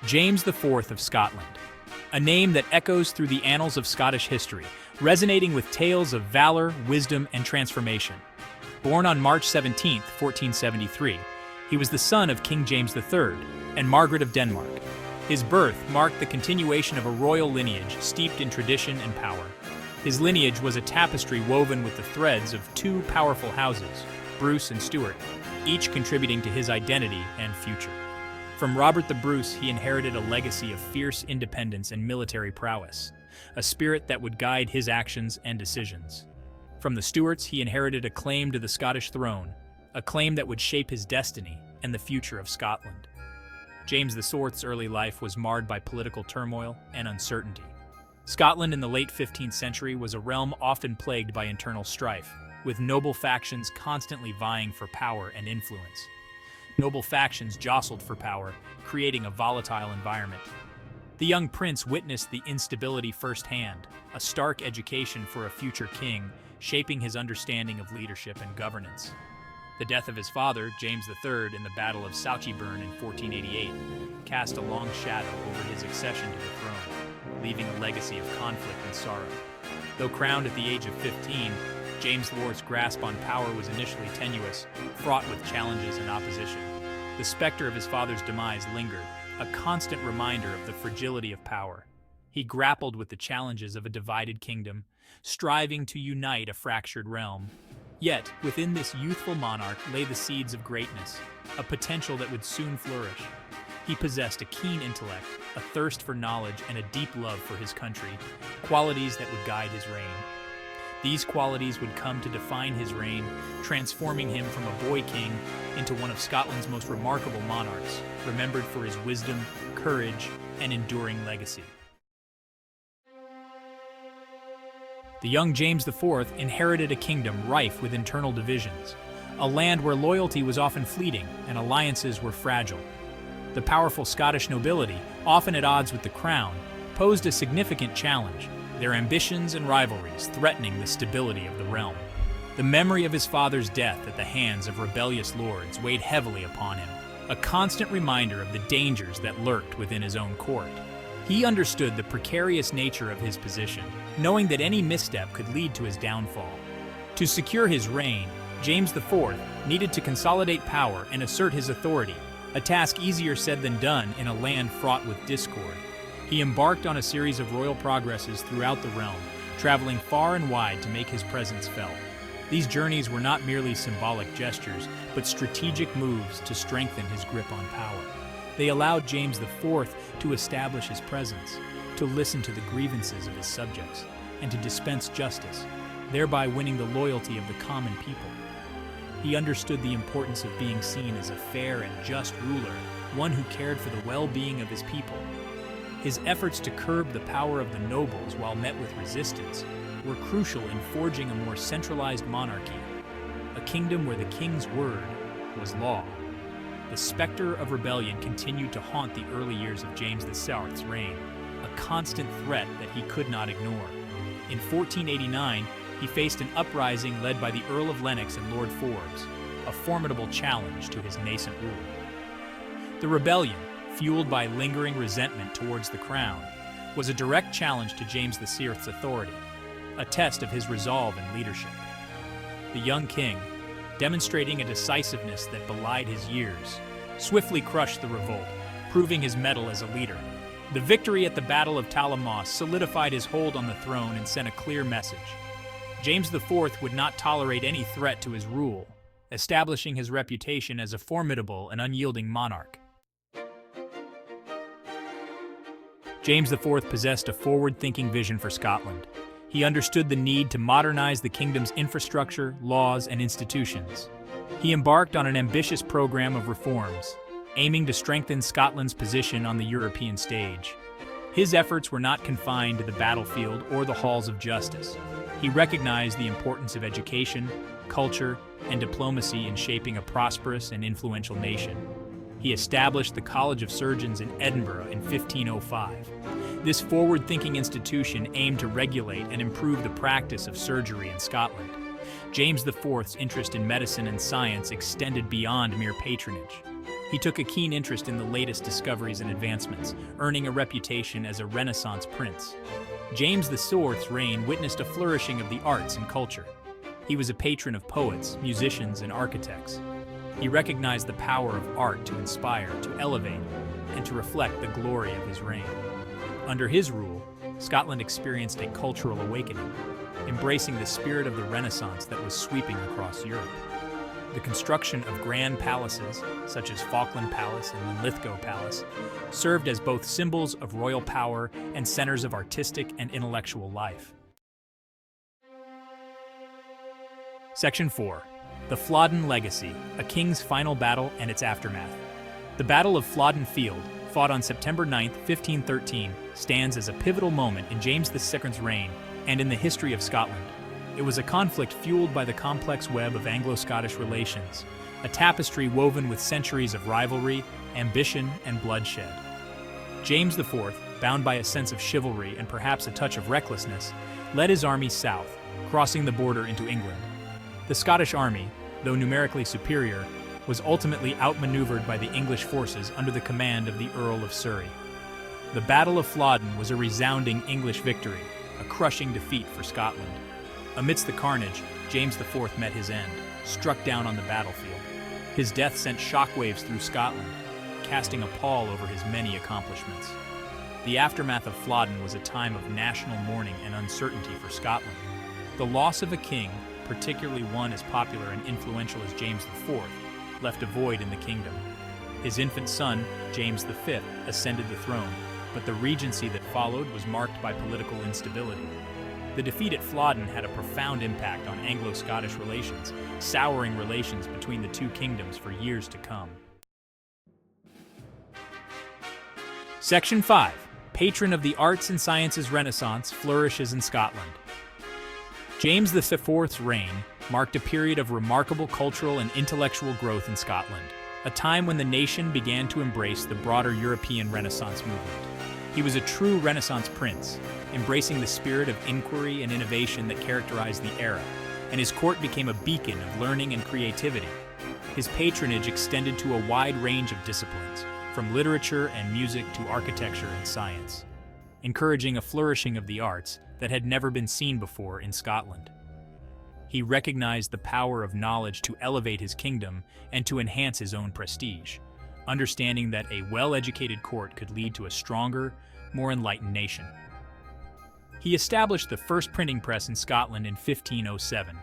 James IV of Scotland, a name that echoes through the annals of Scottish history, resonating with tales of valor, wisdom, and transformation. Born on March 17, 1473, he was the son of King James III and Margaret of Denmark. His birth marked the continuation of a royal lineage steeped in tradition and power. His lineage was a tapestry woven with the threads of two powerful houses, Bruce and Stewart, each contributing to his identity and future. From Robert the Bruce, he inherited a legacy of fierce independence and military prowess, a spirit that would guide his actions and decisions. From the Stuarts, he inherited a claim to the Scottish throne, a claim that would shape his destiny and the future of Scotland. James IV's early life was marred by political turmoil and uncertainty. Scotland in the late 15th century was a realm often plagued by internal strife, with noble factions constantly vying for power and influence. Noble factions jostled for power, creating a volatile environment. The young prince witnessed the instability firsthand, a stark education for a future king, shaping his understanding of leadership and governance. The death of his father, James III, in the Battle of Flodden in 1488, cast a long shadow over his accession to the throne, leaving a legacy of conflict and sorrow. Though crowned at the age of 15, James IV's grasp on power was initially tenuous, fraught with challenges and opposition. The specter of his father's demise lingered, a constant reminder of the fragility of power. He grappled with the challenges of a divided kingdom, striving to unite a fractured realm. Yet, within this youthful monarch lay the seeds of greatness, a potential that would soon flourish. He possessed a keen intellect, a thirst for knowledge, and a deep love for his country, qualities that would guide his reign. These qualities would come to define his reign, transforming him from a boy king into one of Scotland's most remarkable monarchs, remembered for his wisdom, courage, and enduring legacy. The young James IV inherited a kingdom rife with internal divisions, a land where loyalty was often fleeting and alliances were fragile. The powerful Scottish nobility, often at odds with the crown, posed a significant challenge, their ambitions and rivalries threatening the stability of the realm. The memory of his father's death at the hands of rebellious lords weighed heavily upon him, a constant reminder of the dangers that lurked within his own court. He understood the precarious nature of his position, knowing that any misstep could lead to his downfall. To secure his reign, James IV needed to consolidate power and assert his authority, a task easier said than done in a land fraught with discord. He embarked on a series of royal progresses throughout the realm, traveling far and wide to make his presence felt. These journeys were not merely symbolic gestures, but strategic moves to strengthen his grip on power. They allowed James IV to establish his presence, to listen to the grievances of his subjects, and to dispense justice, thereby winning the loyalty of the common people. He understood the importance of being seen as a fair and just ruler, one who cared for the well-being of his people. His efforts to curb the power of the nobles while met with resistance were crucial in forging a more centralized monarchy, a kingdom where the king's word was law. The specter of rebellion continued to haunt the early years of James VI's reign, a constant threat that he could not ignore. In 1489, he faced an uprising led by the Earl of Lennox and Lord Forbes, a formidable challenge to his nascent rule. The rebellion, fueled by lingering resentment towards the crown, was a direct challenge to James VI's authority, a test of his resolve and leadership. The young king, demonstrating a decisiveness that belied his years, swiftly crushed the revolt, proving his mettle as a leader. The victory at the Battle of Flodden solidified his hold on the throne and sent a clear message. James IV would not tolerate any threat to his rule, establishing his reputation as a formidable and unyielding monarch. James IV possessed a forward-thinking vision for Scotland. He understood the need to modernize the kingdom's infrastructure, laws, and institutions. He embarked on an ambitious program of reforms, aiming to strengthen Scotland's position on the European stage. His efforts were not confined to the battlefield or the halls of justice. He recognized the importance of education, culture, and diplomacy in shaping a prosperous and influential nation. He established the College of Surgeons in Edinburgh in 1505. This forward-thinking institution aimed to regulate and improve the practice of surgery in Scotland. James IV's interest in medicine and science extended beyond mere patronage. He took a keen interest in the latest discoveries and advancements, earning a reputation as a Renaissance prince. James IV's reign witnessed a flourishing of the arts and culture. He was a patron of poets, musicians, and architects. He recognized the power of art to inspire, to elevate, and to reflect the glory of his reign. Under his rule, Scotland experienced a cultural awakening, embracing the spirit of the Renaissance that was sweeping across Europe. The construction of grand palaces, such as Falkland Palace and Linlithgow Palace, served as both symbols of royal power and centers of artistic and intellectual life. Section 4. The Flodden Legacy, a king's final battle and its aftermath. The Battle of Flodden Field, fought on September 9, 1513, stands as a pivotal moment in James II's reign and in the history of Scotland. It was a conflict fueled by the complex web of Anglo-Scottish relations, a tapestry woven with centuries of rivalry, ambition, and bloodshed. James IV, bound by a sense of chivalry and perhaps a touch of recklessness, led his army south, crossing the border into England. The Scottish army, though numerically superior, was ultimately outmaneuvered by the English forces under the command of the Earl of Surrey. The Battle of Flodden was a resounding English victory, a crushing defeat for Scotland. Amidst the carnage, James IV met his end, struck down on the battlefield. His death sent shockwaves through Scotland, casting a pall over his many accomplishments. The aftermath of Flodden was a time of national mourning and uncertainty for Scotland. The loss of a king, particularly one as popular and influential as James IV, left a void in the kingdom. His infant son, James V, ascended the throne, but the regency that followed was marked by political instability. The defeat at Flodden had a profound impact on Anglo-Scottish relations, souring relations between the two kingdoms for years to come. Section 5. Patron of the Arts and Sciences Renaissance, Flourishes in Scotland. James IV's reign marked a period of remarkable cultural and intellectual growth in Scotland, a time when the nation began to embrace the broader European Renaissance movement. He was a true Renaissance prince, embracing the spirit of inquiry and innovation that characterized the era, and his court became a beacon of learning and creativity. His patronage extended to a wide range of disciplines, from literature and music to architecture and science, encouraging a flourishing of the arts that had never been seen before in Scotland. He recognized the power of knowledge to elevate his kingdom and to enhance his own prestige, understanding that a well-educated court could lead to a stronger, more enlightened nation. He established the first printing press in Scotland in 1507,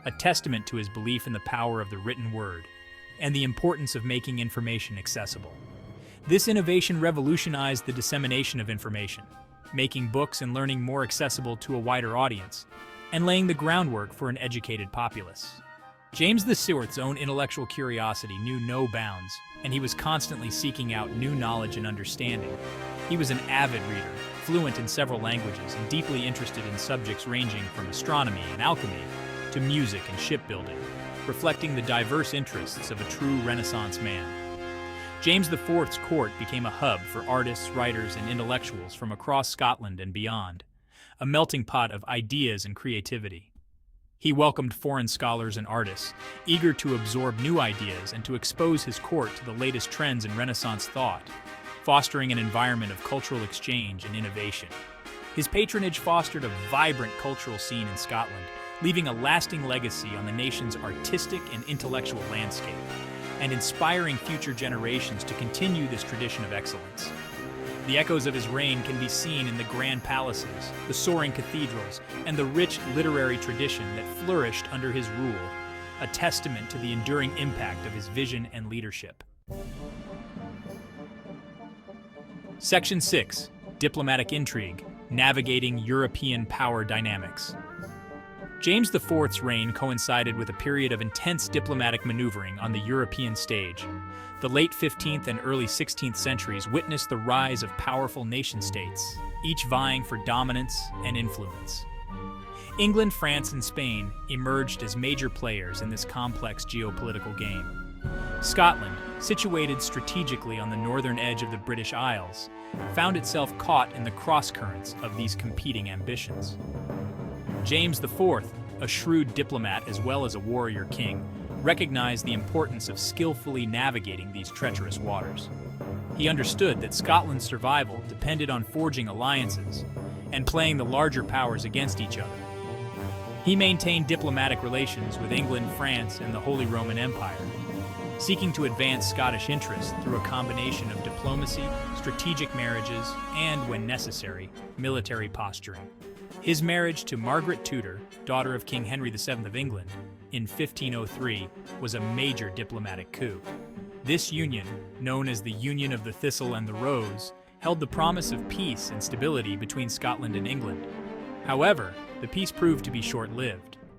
a testament to his belief in the power of the written word and the importance of making information accessible. This innovation revolutionized the dissemination of information, making books and learning more accessible to a wider audience, and laying the groundwork for an educated populace. James IV's own intellectual curiosity knew no bounds, and he was constantly seeking out new knowledge and understanding. He was an avid reader, fluent in several languages, and deeply interested in subjects ranging from astronomy and alchemy to music and shipbuilding, reflecting the diverse interests of a true Renaissance man. James IV's court became a hub for artists, writers, and intellectuals from across Scotland and beyond, a melting pot of ideas and creativity. He welcomed foreign scholars and artists, eager to absorb new ideas and to expose his court to the latest trends in Renaissance thought, fostering an environment of cultural exchange and innovation. His patronage fostered a vibrant cultural scene in Scotland, leaving a lasting legacy on the nation's artistic and intellectual landscape, and inspiring future generations to continue this tradition of excellence. The echoes of his reign can be seen in the grand palaces, the soaring cathedrals, and the rich literary tradition that flourished under his rule, a testament to the enduring impact of his vision and leadership. Section 6. Diplomatic Intrigue, Navigating European Power Dynamics. James IV's reign coincided with a period of intense diplomatic maneuvering on the European stage. The late 15th and early 16th centuries witnessed the rise of powerful nation-states, each vying for dominance and influence. England, France, and Spain emerged as major players in this complex geopolitical game. Scotland, situated strategically on the northern edge of the British Isles, found itself caught in the cross-currents of these competing ambitions. James IV, a shrewd diplomat as well as a warrior king, recognized the importance of skillfully navigating these treacherous waters. He understood that Scotland's survival depended on forging alliances and playing the larger powers against each other. He maintained diplomatic relations with England, France, and the Holy Roman Empire, seeking to advance Scottish interests through a combination of diplomacy, strategic marriages, and, when necessary, military posturing. His marriage to Margaret Tudor, daughter of King Henry VII of England, in 1503 was a major diplomatic coup. This union, known as the Union of the Thistle and the Rose, held the promise of peace and stability between Scotland and England. However, the peace proved to be short-lived.